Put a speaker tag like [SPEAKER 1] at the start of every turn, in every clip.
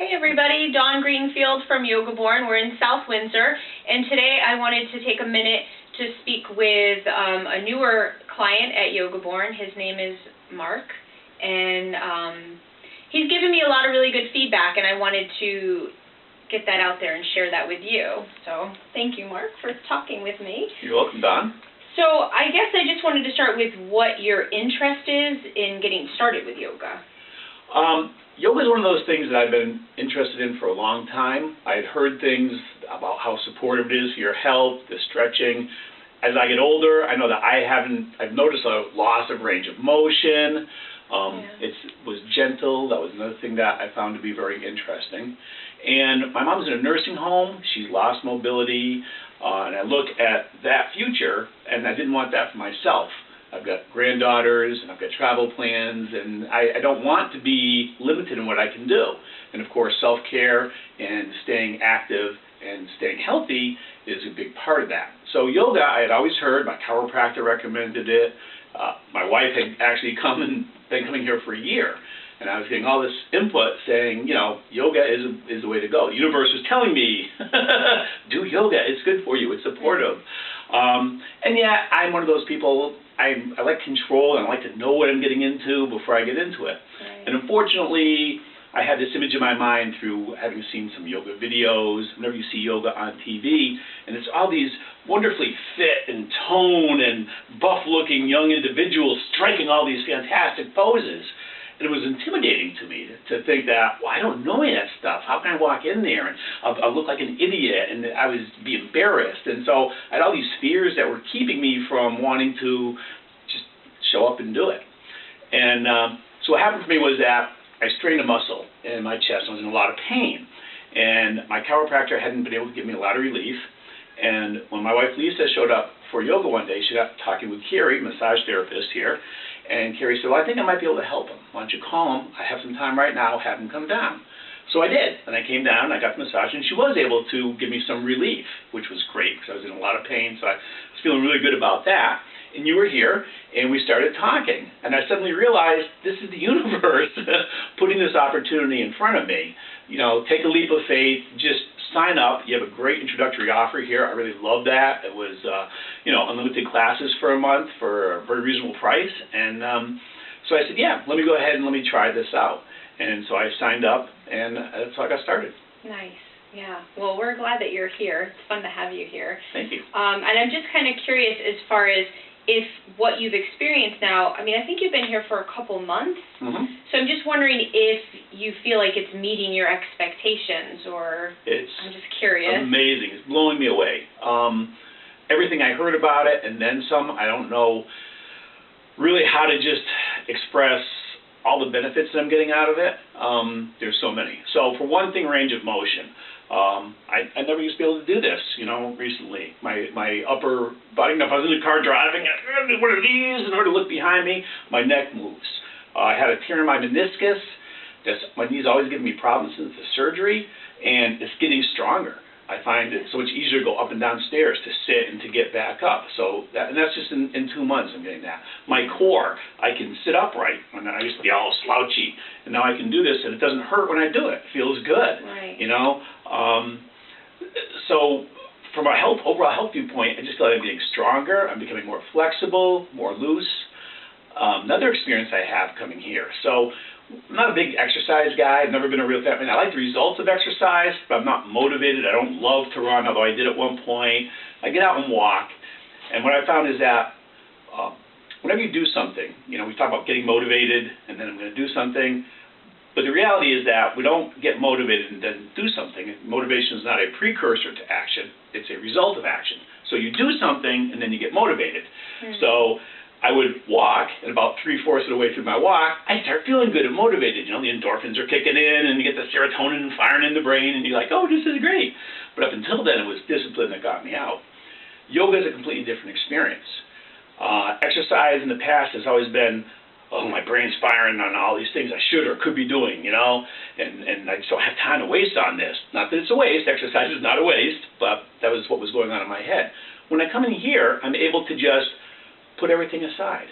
[SPEAKER 1] Hey everybody, Dawn Greenfield from Yoga Born. We're in South Windsor, and today I wanted to take a minute to speak with a newer client at Yoga Born. His name is Mark, and he's given me a lot of really good feedback, and I wanted to get that out there and share that with you. So thank you, Mark, for talking with me.
[SPEAKER 2] You're welcome, Dawn.
[SPEAKER 1] So I guess I just wanted to start with what your interest is in getting started with yoga.
[SPEAKER 2] Yoga is one of those things that I've been interested in for a long time. I had heard things about how supportive it is for your health, the stretching. As I get older, I know that I've noticed a loss of range of motion. It was gentle. That was another thing that I found to be very interesting. And my mom's in a nursing home. She's lost mobility. And I look at that future, and I didn't want that for myself. I've got granddaughters, and I've got travel plans, and I don't want to be limited in what I can do. And of course, self-care and staying active and staying healthy is a big part of that. So yoga, I had always heard, my chiropractor recommended it. My wife had actually been coming here for a year, and I was getting all this input saying, you know, yoga is the way to go. The universe was telling me, do yoga, it's good for you, it's supportive. And yeah, I'm one of those people, I like control, and I like to know what I'm getting into before I get into it.
[SPEAKER 1] Right.
[SPEAKER 2] And unfortunately, I had this image in my mind through having seen some yoga videos. Whenever you see yoga on TV, and it's all these wonderfully fit and toned and buff-looking young individuals striking all these fantastic poses. And it was intimidating to me to think that, well, I don't know any of that stuff. How can I walk in there and I'll look like an idiot, and I would be embarrassed. And so I had all these fears that were keeping me from wanting to just show up and do it. And so what happened for me was that I strained a muscle in my chest. I was in a lot of pain. And my chiropractor hadn't been able to give me a lot of relief. And when my wife Lisa showed up for yoga one day, she got talking with Carrie, massage therapist here, and Carrie said, well, I think I might be able to help him. Why don't you call him? I have some time right now. Have him come down. So I did, and I came down, I got the massage, and she was able to give me some relief, which was great because I was in a lot of pain, so I was feeling really good about that. And you were here, and we started talking, and I suddenly realized this is the universe putting this opportunity in front of me. You know, take a leap of faith, just sign up. You have a great introductory offer here. I really love that. It was, you know, unlimited classes for a month for a very reasonable price. And so I said, yeah, let me go ahead and let me try this out. And so I signed up, and that's how I got started.
[SPEAKER 1] Nice. Yeah. Well, we're glad that you're here. It's fun to have you here.
[SPEAKER 2] Thank you.
[SPEAKER 1] And I'm just kind of curious as far as if what you've experienced now, I mean, I think you've been here for a couple months.
[SPEAKER 2] Mm-hmm.
[SPEAKER 1] So I'm just wondering if you feel like it's meeting your expectations, or I'm just curious.
[SPEAKER 2] It's amazing. It's blowing me away. Everything I heard about it, and then some. I don't know really how to just express all the benefits that I'm getting out of it. There's so many. So for one thing, range of motion. I never used to be able to do this, you know, recently. My upper body, if I was in the car driving, what are these? In order to look behind me, my neck moves. I had a tear in my meniscus. My knee's always given me problems since the surgery, and it's getting stronger. I find it so much easier to go up and down stairs, to sit and to get back up. So and that's just in 2 months I'm getting that. My core, I can sit upright. And I used to be all slouchy, and now I can do this, and it doesn't hurt when I do it. It feels good,
[SPEAKER 1] right.
[SPEAKER 2] You know. So from a overall health viewpoint, I just feel like I'm getting stronger. I'm becoming more flexible, more loose. Another experience I have coming here. So I'm not a big exercise guy. I've never been a real fan. I mean, I like the results of exercise, but I'm not motivated. I don't love to run, although I did at one point. I get out and walk, and what I found is that whenever you do something, you know, we talk about getting motivated, and then I'm going to do something, but the reality is that we don't get motivated and then do something. Motivation is not a precursor to action. It's a result of action. So you do something, and then you get motivated. Mm-hmm. So I would walk, and about 3/4 of the way through my walk, I start feeling good and motivated. You know, the endorphins are kicking in, and you get the serotonin firing in the brain, and you're like, oh, this is great. But up until then, it was discipline that got me out. Yoga is a completely different experience. Exercise in the past has always been, oh, my brain's firing on all these things I should or could be doing, you know, and I just don't have time to waste on this. Not that it's a waste. Exercise is not a waste, but that was what was going on in my head. When I come in here, I'm able to just put everything aside.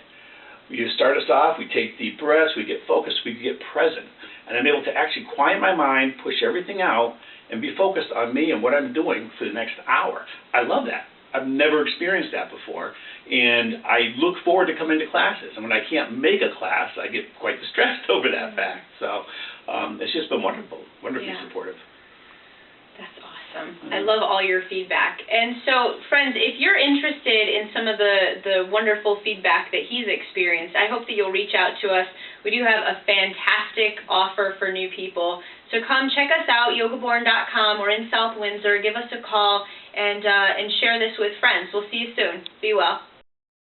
[SPEAKER 2] You start us off, we take deep breaths, we get focused, we get present. and I'm able to actually quiet my mind, push everything out, and be focused on me and what I'm doing for the next hour. I love that. I've never experienced that before, and I look forward to coming to classes. And when I can't make a class, I get quite distressed over that fact. So it's just been wonderful, wonderfully supportive.
[SPEAKER 1] That's awesome. I love all your feedback. And so, friends, if you're interested in some of the wonderful feedback that he's experienced, I hope that you'll reach out to us. We do have a fantastic offer for new people. So come check us out, yogaborn.com. We're in South Windsor. Give us a call and share this with friends. We'll see you soon. Be well.